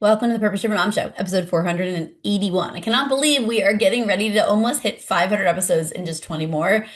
Welcome to the Purpose Driven Mom Show, episode 481. I cannot believe we are getting ready to almost hit 500 episodes in just 20 more.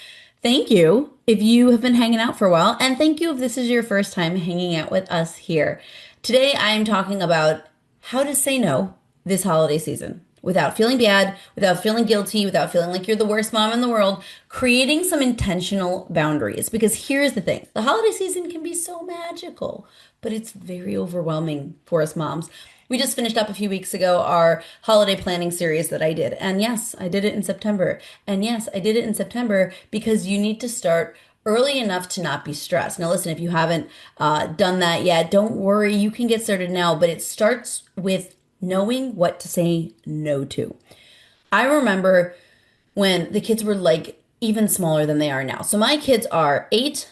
Thank you if you have been hanging out for a while, and thank you if this is your first time hanging out with us here. Today, I am talking about how to say no this holiday season without feeling bad, without feeling guilty, without feeling like you're the worst mom in the world, creating some intentional boundaries. Because here's the thing, the holiday season can be so magical, but it's very overwhelming for us moms. We just finished up a few weeks ago our holiday planning series that I did. And yes, I did it in September. And yes, I did it in September because you need to start early enough to not be stressed. Now, listen, if you haven't done that yet, don't worry. You can get started now, but it starts with knowing what to say no to. I remember when the kids were like even smaller than they are now. So my kids are 8,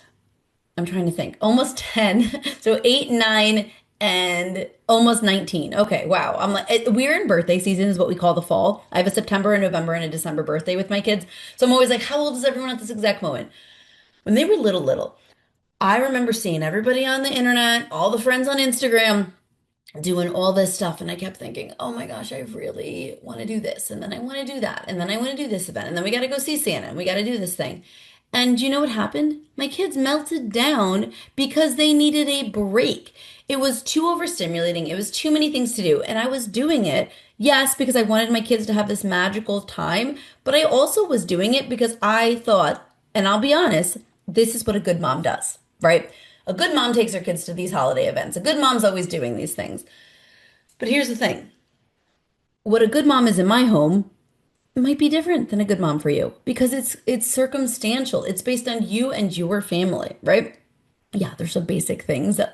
I'm trying to think, almost 10. So 8, 9, and almost 19. Okay, wow. I'm like, we're in birthday season, is what we call the fall. I have a September, a November, and a December birthday with my kids. So I'm always like, how old is everyone at this exact moment? When they were little, I remember seeing everybody on the internet, all the friends on Instagram doing all this stuff. And I kept thinking, oh my gosh, I really want to do this. And then I want to do that. And then I want to do this event. And then we got to go see Santa and we got to do this thing. And you know what happened? My kids melted down because they needed a break. It was too overstimulating. It was too many things to do. And I was doing it, yes, because I wanted my kids to have this magical time. But I also was doing it because I thought, and I'll be honest, this is what a good mom does, right? A good mom takes her kids to these holiday events. A good mom's always doing these things. But here's the thing. What a good mom is in my home might be different than a good mom for you because it's circumstantial. It's based on you and your family, right? Yeah, there's some basic things that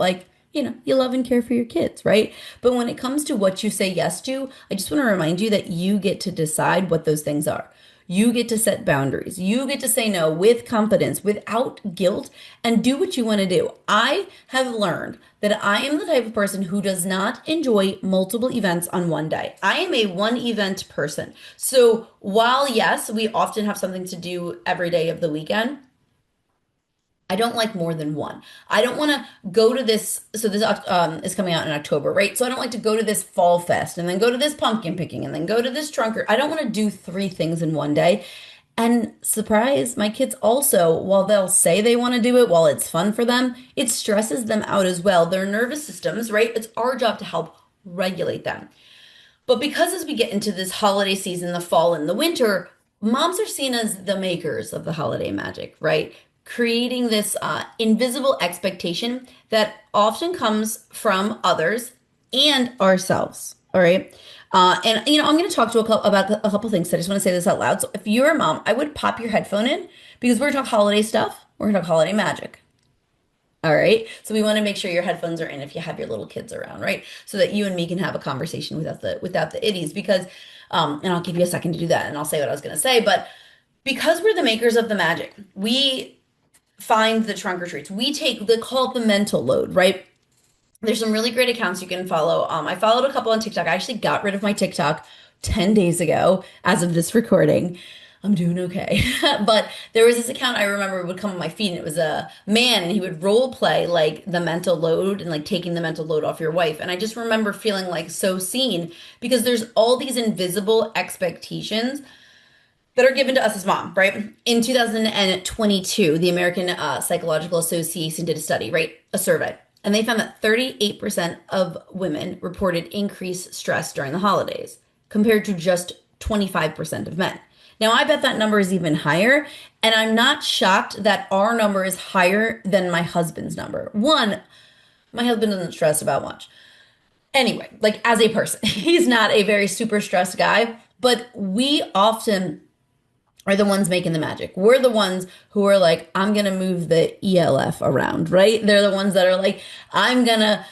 you love and care for your kids, right? But when it comes to what you say yes to, I just want to remind you that you get to decide what those things are. You get to set boundaries. You get to say no with confidence, without guilt, and do what you want to do. I have learned that I am the type of person who does not enjoy multiple events on one day. I am a one event person. So while, yes, we often have something to do every day of the weekend, I don't like more than one. I don't want to go to this. So this is coming out in October, right? So I don't like to go to this fall fest and then go to this pumpkin picking and then go to this trunk. I don't want to do three things in one day. And surprise, my kids also, while they'll say they want to do it, while it's fun for them, it stresses them out as well. Their nervous systems, right? It's our job to help regulate them. But because as we get into this holiday season, the fall and the winter, moms are seen as the makers of the holiday magic, right? Creating this invisible expectation that often comes from others and ourselves. All right. I'm going to talk to about a couple things. So I just want to say this out loud. So if you're a mom, I would pop your headphone in because we're going to talk holiday stuff. We're going to talk holiday magic. All right. So we want to make sure your headphones are in if you have your little kids around, right? So that you and me can have a conversation without the itties. Because and I'll give you a second to do that and I'll say what I was going to say. But because we're the makers of the magic, we find the trunk or treats. They call it the mental load, right? There's some really great accounts you can follow. I followed a couple on TikTok. I actually got rid of my TikTok 10 days ago as of this recording. I'm doing okay. But there was this account I remember would come on my feed, and it was a man, and he would role play like the mental load and like taking the mental load off your wife. And I just remember feeling like so seen because there's all these invisible expectations that are given to us as mom, right? In 2022, the American Psychological Association did a study, right? A survey. And they found that 38% of women reported increased stress during the holidays, compared to just 25% of men. Now, I bet that number is even higher, and I'm not shocked that our number is higher than my husband's number. One, my husband doesn't stress about much. Anyway, like as a person, he's not a very super stressed guy, but we often are the ones making the magic. We're the ones who are like, I'm going to move the ELF around, right? They're the ones that are like, I'm going to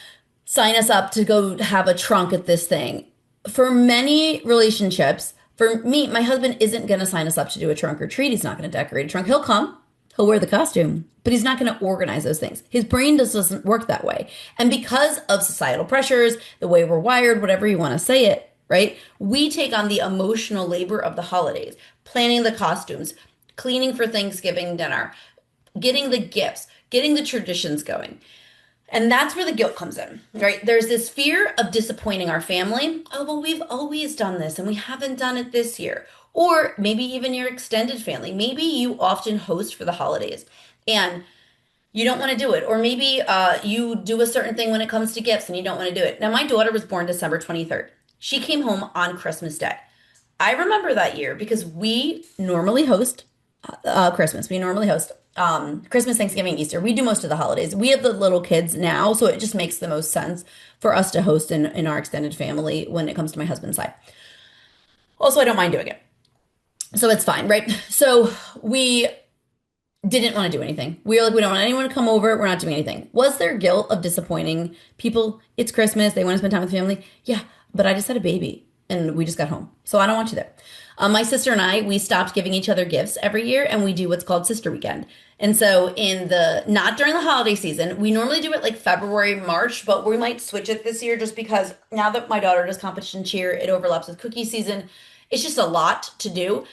sign us up to go have a trunk at this thing. For many relationships, for me, my husband isn't going to sign us up to do a trunk or treat. He's not going to decorate a trunk. He'll come, he'll wear the costume, but he's not going to organize those things. His brain just doesn't work that way. And because of societal pressures, the way we're wired, whatever you want to say it, right? We take on the emotional labor of the holidays, planning the costumes, cleaning for Thanksgiving dinner, getting the gifts, getting the traditions going. And that's where the guilt comes in, right? There's this fear of disappointing our family. Oh, well, we've always done this and we haven't done it this year. Or maybe even your extended family. Maybe you often host for the holidays and you don't want to do it. Or maybe you do a certain thing when it comes to gifts and you don't want to do it. Now, my daughter was born December 23rd. She came home on Christmas Day. I remember that year because we normally host Christmas. We normally host Christmas, Thanksgiving, Easter. We do most of the holidays. We have the little kids now, so it just makes the most sense for us to host in our extended family when it comes to my husband's side. Also, I don't mind doing it. So it's fine, right? So we didn't want to do anything. We were like, we don't want anyone to come over. We're not doing anything. Was there guilt of disappointing people? It's Christmas. They want to spend time with family. Yeah, but I just had a baby and we just got home. So I don't want you there. My sister and I, we stopped giving each other gifts every year and we do what's called Sister Weekend. And so not during the holiday season, we normally do it like February, March, but we might switch it this year just because now that my daughter does competition cheer, it overlaps with cookie season. It's just a lot to do.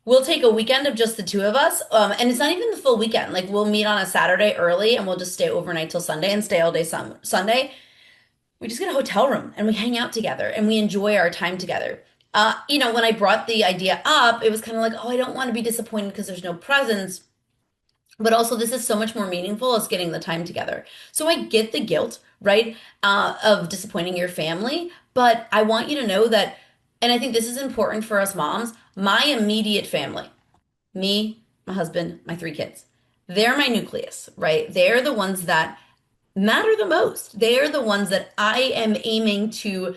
We'll take a weekend of just the two of us. And it's not even the full weekend. Like we'll meet on a Saturday early and we'll just stay overnight till Sunday and stay all day Sunday. We just get a hotel room and we hang out together and we enjoy our time together. When I brought the idea up, it was kind of like, oh, I don't want to be disappointed because there's no presents. But also, this is so much more meaningful as getting the time together. So I get the guilt, right, of disappointing your family. But I want you to know that, and I think this is important for us moms, my immediate family, me, my husband, my three kids, they're my nucleus, right? They're the ones that matter the most. They're the ones that I am aiming to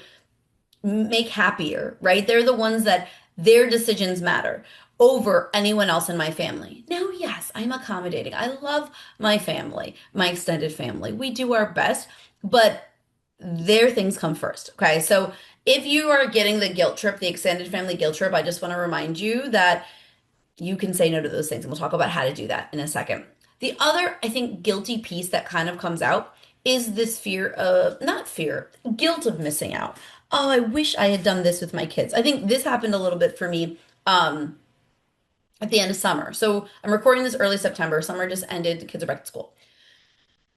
make happier, right? They're the ones that their decisions matter over anyone else in my family. Now, yes, I'm accommodating. I love my family, my extended family. We do our best, but their things come first. Okay. So if you are getting the guilt trip, the extended family guilt trip, I just want to remind you that you can say no to those things. And we'll talk about how to do that in a second. The other, I think, guilty piece that kind of comes out is this fear of, not fear, guilt of missing out. Oh, I wish I had done this with my kids. I think this happened a little bit for me at the end of summer. So I'm recording this early September. Summer just ended. The kids are back to school.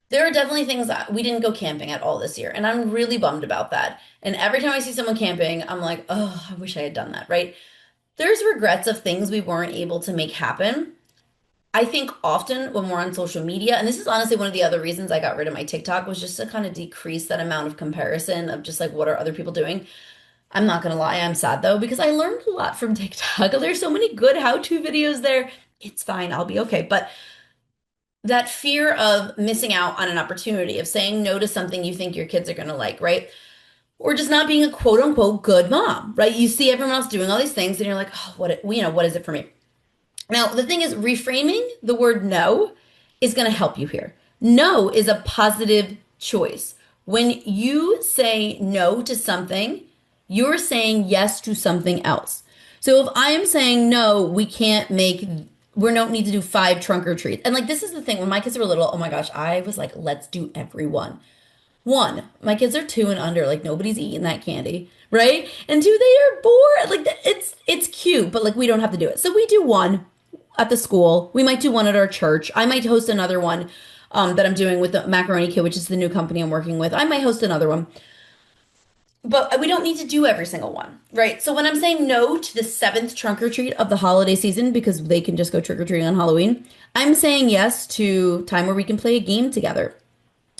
There are definitely things that we didn't go camping at all this year, and I'm really bummed about that. And every time I see someone camping, I'm like, oh, I wish I had done that, right? There's regrets of things we weren't able to make happen. I think often when we're on social media, and this is honestly one of the other reasons I got rid of my TikTok was just to kind of decrease that amount of comparison of just like what are other people doing. I'm not gonna lie, I'm sad though because I learned a lot from TikTok. There's so many good how-to videos there. It's fine, I'll be okay. But that fear of missing out on an opportunity, of saying no to something you think your kids are gonna like, right? Or just not being a quote unquote good mom, right? You see everyone else doing all these things and you're like, oh, what is it for me? Now, the thing is, reframing the word no is going to help you here. No is a positive choice. When you say no to something, you're saying yes to something else. So if I am saying no, we don't need to do 5 trunk or treats. And like, this is the thing, when my kids were little, oh my gosh, I was like, let's do every one. One, my kids are 2 and under, like nobody's eating that candy, right? And two, they are bored. Like it's cute, but like we don't have to do it. So we do one at the school. We might do one at our church. I might host another one that I'm doing with the Macaroni Kid, which is the new company I'm working with. I might host another one. But we don't need to do every single one, right? So when I'm saying no to the 7th trunk or treat of the holiday season because they can just go trick or treating on Halloween, I'm saying yes to time where we can play a game together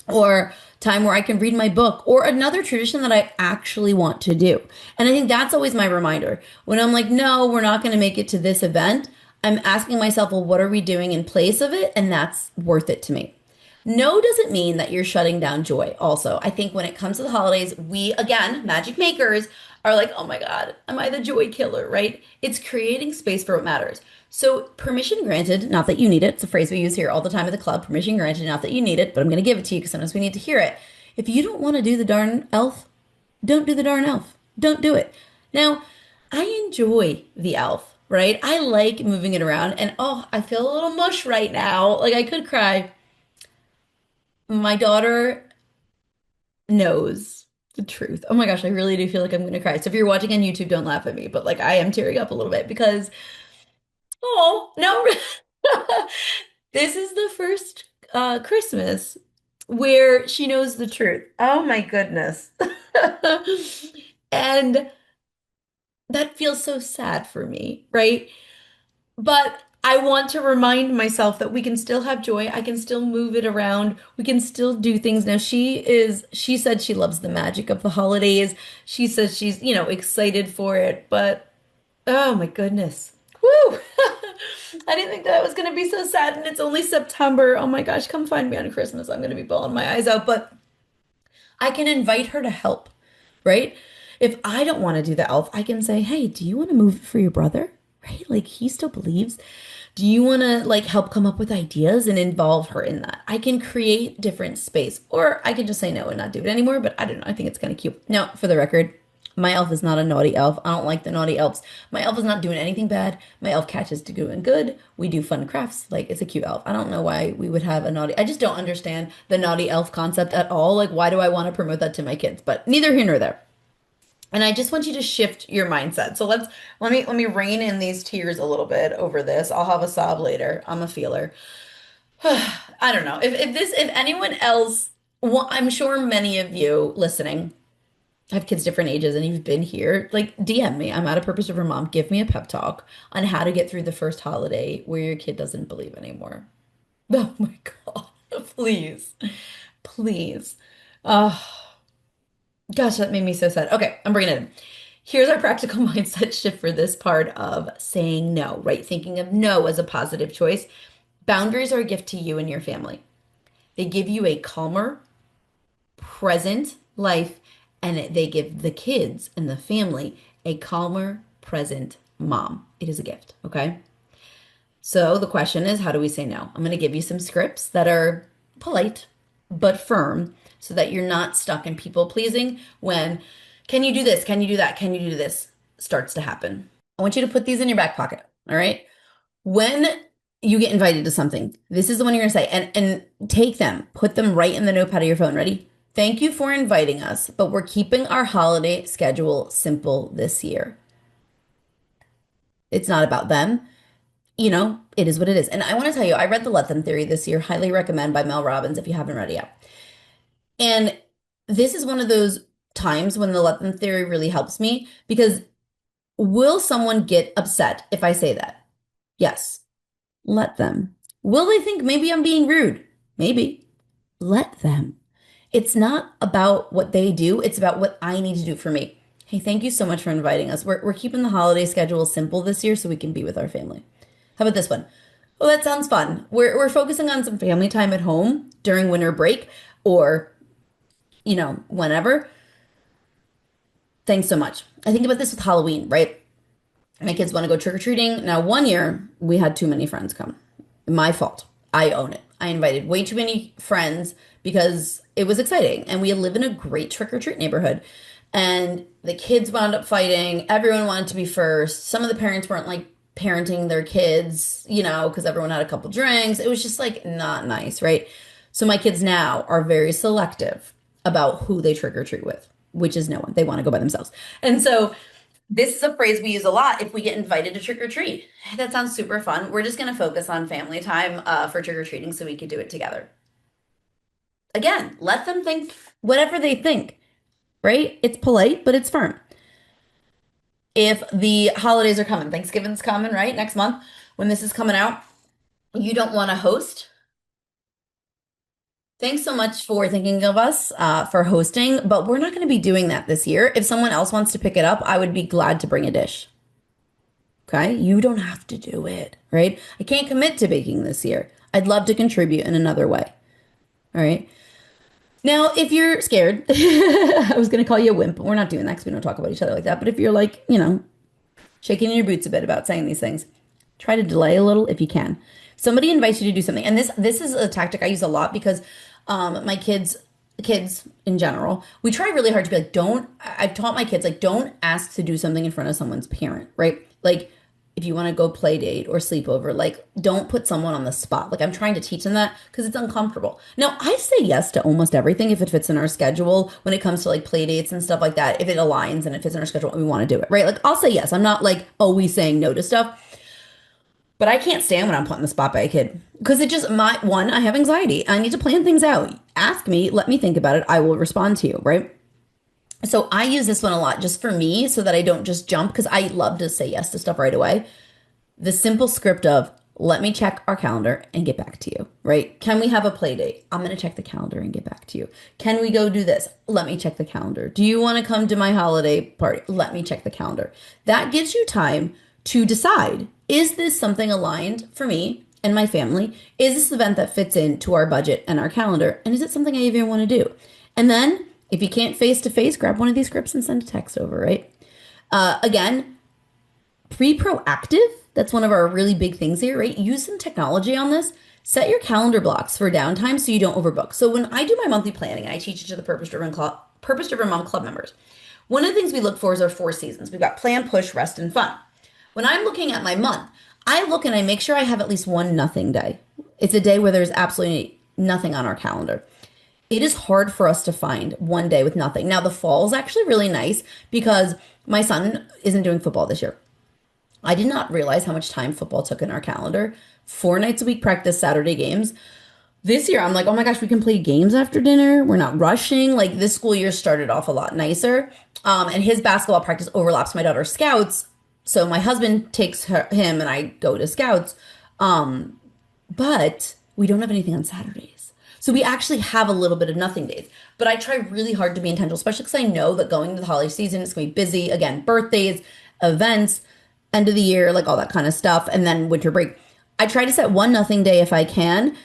or time where I can read my book or another tradition that I actually want to do. And I think that's always my reminder. When I'm like, no, we're not going to make it to this event, I'm asking myself, well, what are we doing in place of it? And that's worth it to me. No doesn't mean that you're shutting down joy. Also, I think when it comes to the holidays, we, again, magic makers, are like, oh my God, am I the joy killer, right? It's creating space for what matters. So, permission granted, not that you need it. It's a phrase we use here all the time at the club. Permission granted, not that you need it, but I'm going to give it to you because sometimes we need to hear it. If you don't want to do the darn elf, don't do the darn elf. Don't do it. Now, I enjoy the elf, right? I like moving it around, and oh, I feel a little mush right now. Like I could cry. My daughter knows the truth. Oh my gosh, I really do feel like I'm gonna cry. So if you're watching on YouTube, don't laugh at me, but like I am tearing up a little bit because oh no, this is the first Christmas where she knows the truth. Oh my goodness. And that feels so sad for me, right? But I want to remind myself that we can still have joy. I can still move it around. We can still do things. Now she said she loves the magic of the holidays. She says she's, excited for it, but oh my goodness. Woo! I didn't think that was going to be so sad and it's only September. Oh my gosh, come find me on Christmas. I'm going to be bawling my eyes out, but I can invite her to help, right? If I don't want to do the elf, I can say, "Hey, do you want to move it for your brother?" Right? Like he still believes. Do you want to like help come up with ideas and involve her in that? I can create different space, or I can just say no and not do it anymore. But I don't know. I think it's kind of cute. Now, for the record, my elf is not a naughty elf. I don't like the naughty elves. My elf is not doing anything bad. My elf catches to doing good. We do fun crafts. Like it's a cute elf. I don't know why we would have a naughty. I just don't understand the naughty elf concept at all. Like why do I want to promote that to my kids? But neither here nor there. And I just want you to shift your mindset. So let me rein in these tears a little bit over this. I'll have a sob later. I'm a feeler. I don't know. If anyone else, well, I'm sure many of you listening have kids different ages and you've been here, like DM me. I'm at a purpose driven mom. Give me a pep talk on how to get through the first holiday where your kid doesn't believe anymore. Oh my God. Please. Please. Oh, gosh, that made me so sad. Okay, I'm bringing it in. Here's our practical mindset shift for this part of saying no, right? Thinking of no as a positive choice. Boundaries are a gift to you and your family. They give you a calmer, present life, and they give the kids and the family a calmer, present mom. It is a gift, okay? So the question is, how do we say no? I'm going to give you some scripts that are polite but firm so that you're not stuck in people pleasing when, can you do this? Can you do that? Can you do this? Starts to happen. I want you to put these in your back pocket, all right? When you get invited to something, this is the one you're going to say, and take them, put them right in the notepad of your phone. Ready? Thank you for inviting us, but we're keeping our holiday schedule simple this year. It's not about them. It is what it is. And I want to tell you, I read The Let Them Theory this year. Highly recommend by Mel Robbins if you haven't read it yet. And this is one of those times when the Let Them Theory really helps me because will someone get upset if I say that? Yes. Let them. Will they think maybe I'm being rude? Maybe. Let them. It's not about what they do, it's about what I need to do for me. Hey, thank you so much for inviting us. We're keeping the holiday schedule simple this year so we can be with our family. How about this one? Oh, that sounds fun. We're focusing on some family time at home during winter break or, whenever. Thanks so much. I think about this with Halloween, right? My kids want to go trick-or-treating. Now, one year we had too many friends come. My fault. I own it. I invited way too many friends because it was exciting and we live in a great trick-or-treat neighborhood. And the kids wound up fighting. Everyone wanted to be first. Some of the parents weren't like parenting their kids, because everyone had a couple drinks. It was just like not nice, right? So my kids now are very selective about who they trick or treat with, which is no one. They want to go by themselves. And so this is a phrase we use a lot if we get invited to trick or treat. That sounds super fun. We're just going to focus on family time for trick or treating so we could do it together. Again, let them think whatever they think, right? It's polite, but it's firm. If the holidays are coming, Thanksgiving's coming, right? Next month, when this is coming out, you don't want to host. Thanks so much for thinking of us for hosting, but we're not going to be doing that this year. If someone else wants to pick it up, I would be glad to bring a dish. Okay? You don't have to do it, right? I can't commit to baking this year. I'd love to contribute in another way. All right? Now, if you're scared, I was going to call you a wimp, but we're not doing that because we don't talk about each other like that. But if you're like, shaking in your boots a bit about saying these things, try to delay a little if you can. Somebody invites you to do something, and this is a tactic I use a lot because my kids in general, we try really hard to be like, I've taught my kids like, don't ask to do something in front of someone's parent, right? Like, if you want to go play date or sleepover, like don't put someone on the spot. Like I'm trying to teach them that because it's uncomfortable. Now, I say yes to almost everything if it fits in our schedule when it comes to like play dates and stuff like that. If it aligns and it fits in our schedule and we want to do it, right? Like I'll say yes. I'm not like always saying no to stuff. But I can't stand when I'm put in the spot by a kid because it just my one, I have anxiety. I need to plan things out. Ask me, let me think about it. I will respond to you, right? So I use this one a lot just for me so that I don't just jump because I love to say yes to stuff right away. The simple script of let me check our calendar and get back to you, right? Can we have a play date? I'm going to check the calendar and get back to you. Can we go do this? Let me check the calendar. Do you want to come to my holiday party? Let me check the calendar. That gives you time to decide, is this something aligned for me and my family? Is this event that fits into our budget and our calendar? And is it something I even want to do? And then if you can't face to face, grab one of these scripts and send a text over, right? Again, pre proactive. That's one of our really big things here, right? Use some technology on this. Set your calendar blocks for downtime so you don't overbook. So when I do my monthly planning, and I teach it to the Purpose Driven Mom Club members, one of the things we look for is our 4 seasons. We've got plan, push, rest, and fun. When I'm looking at my month, I look and I make sure I have at least one nothing day. It's a day where there's absolutely nothing on our calendar. It is hard for us to find one day with nothing. Now, the fall is actually really nice because my son isn't doing football this year. I did not realize how much time football took in our calendar. 4 nights a week practice, Saturday games. This year, I'm like, oh my gosh, we can play games after dinner. We're not rushing. Like this school year started off a lot nicer. And his basketball practice overlaps my daughter's scouts. So my husband takes him and I go to scouts. But we don't have anything on Saturdays. So we actually have a little bit of nothing days. But I try really hard to be intentional, especially because I know that going into the holiday season, it's going to be busy. Again, birthdays, events, end of the year, like all that kind of stuff, and then winter break. I try to set one nothing day if I can.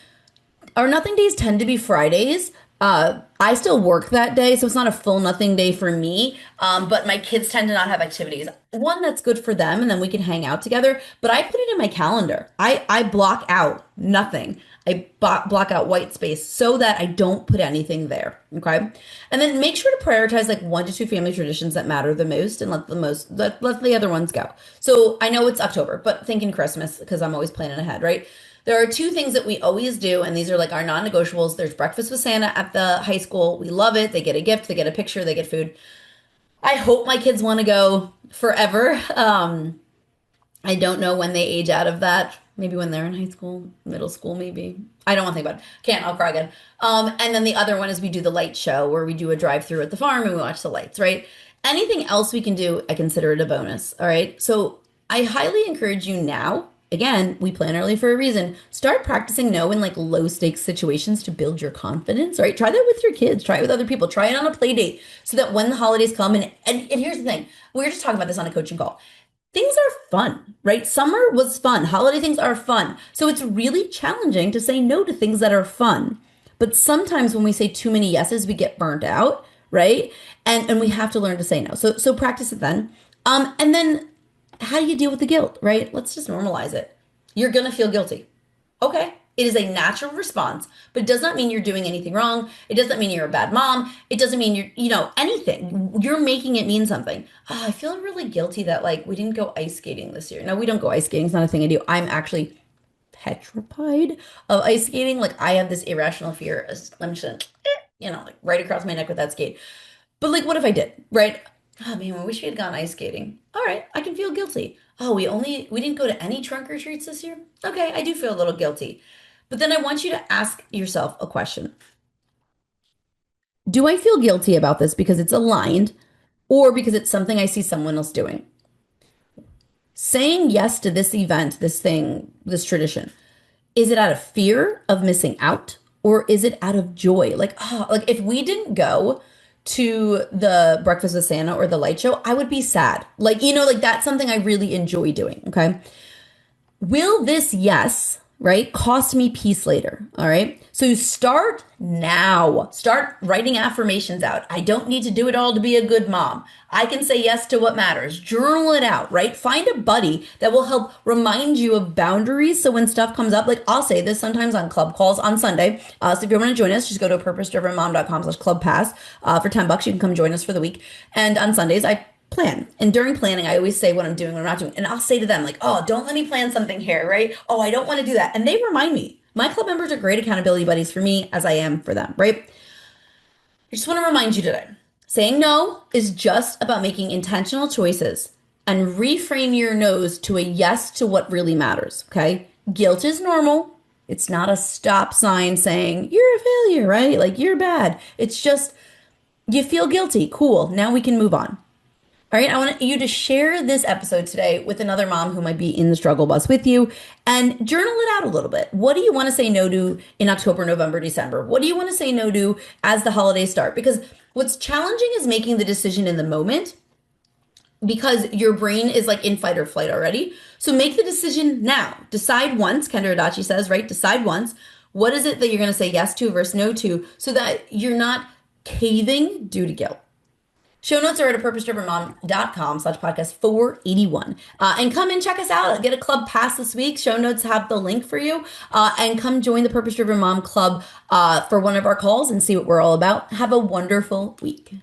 Our nothing days tend to be Fridays. I still work that day, so it's not a full nothing day for me. But my kids tend to not have activities. One, that's good for them, and then we can hang out together. But I put it in my calendar. I block out nothing. I block out white space so that I don't put anything there. Okay. And then make sure to prioritize like 1 to 2 family traditions that matter the most and let the other ones go. So I know it's October, but thinking Christmas because I'm always planning ahead, right? There are 2 things that we always do, and these are like our non-negotiables. There's breakfast with Santa at the high school. We love it. They get a gift, they get a picture, they get food. I hope my kids want to go forever. I don't know when they age out of that. Maybe when they're in high school, middle school, maybe. I don't want to think about it. Can't, I'll cry again. And then the other one is we do the light show where we do a drive through at the farm and we watch the lights, right? Anything else we can do, I consider it a bonus. All right. So I highly encourage you now. Again, we plan early for a reason. Start practicing no in like low stakes situations to build your confidence, right? Try that with your kids, try it with other people, try it on a play date so that when the holidays come and here's the thing, we were just talking about this on a coaching call. Things are fun, right? Summer was fun. Holiday things are fun. So it's really challenging to say no to things that are fun. But sometimes when we say too many yeses, we get burnt out, right? And we have to learn to say no. So practice it then. And then how do you deal with the guilt, right? Let's just normalize it. You're going to feel guilty. Okay. It is a natural response, but it does not mean you're doing anything wrong. It doesn't mean you're a bad mom. It doesn't mean you're, anything. You're making it mean something. Oh, I feel really guilty that like we didn't go ice skating this year. No, we don't go ice skating. It's not a thing I do. I'm actually petrified of ice skating. Like I have this irrational fear. I'm just, like right across my neck with that skate. But like, what if I did, right? Oh man, I wish we had gone ice skating. All right, I can feel guilty. Oh, we didn't go to any trunk or treats this year. Okay, I do feel a little guilty. But then I want you to ask yourself a question. Do I feel guilty about this because it's aligned or because it's something I see someone else doing? Saying yes to this event, this thing, this tradition, is it out of fear of missing out or is it out of joy? Like, oh, like if we didn't go to the breakfast with Santa or the light show, I would be sad. Like, like that's something I really enjoy doing. Okay. Will this yes, right, cost me peace later? All right. So you start now. Start writing affirmations out. I don't need to do it all to be a good mom. I can say yes to what matters. Journal it out, right? Find a buddy that will help remind you of boundaries. So when stuff comes up, like I'll say this sometimes on club calls on Sunday. So if you want to join us, just go to purposedrivenmom.com/club pass. For $10, you can come join us for the week. And on Sundays, I plan. And during planning, I always say what I'm doing, what I'm not doing. And I'll say to them like, oh, don't let me plan something here, right? Oh, I don't want to do that. And they remind me. My club members are great accountability buddies for me as I am for them, right? I just want to remind you today, saying no is just about making intentional choices and reframe your no's to a yes to what really matters. Okay. Guilt is normal. It's not a stop sign saying you're a failure, right? Like you're bad. It's just you feel guilty. Cool. Now we can move on. All right, I want you to share this episode today with another mom who might be in the struggle bus with you and journal it out a little bit. What do you want to say no to in October, November, December? What do you want to say no to as the holidays start? Because what's challenging is making the decision in the moment because your brain is like in fight or flight already. So make the decision now. Decide once, Kendra Adachi says, right? Decide once. What is it that you're going to say yes to versus no to so that you're not caving due to guilt? Show notes are at purposedrivenmom.com/podcast 481. And come and check us out. Get a club pass this week. Show notes have the link for you. And come join the Purpose Driven Mom Club for one of our calls and see what we're all about. Have a wonderful week.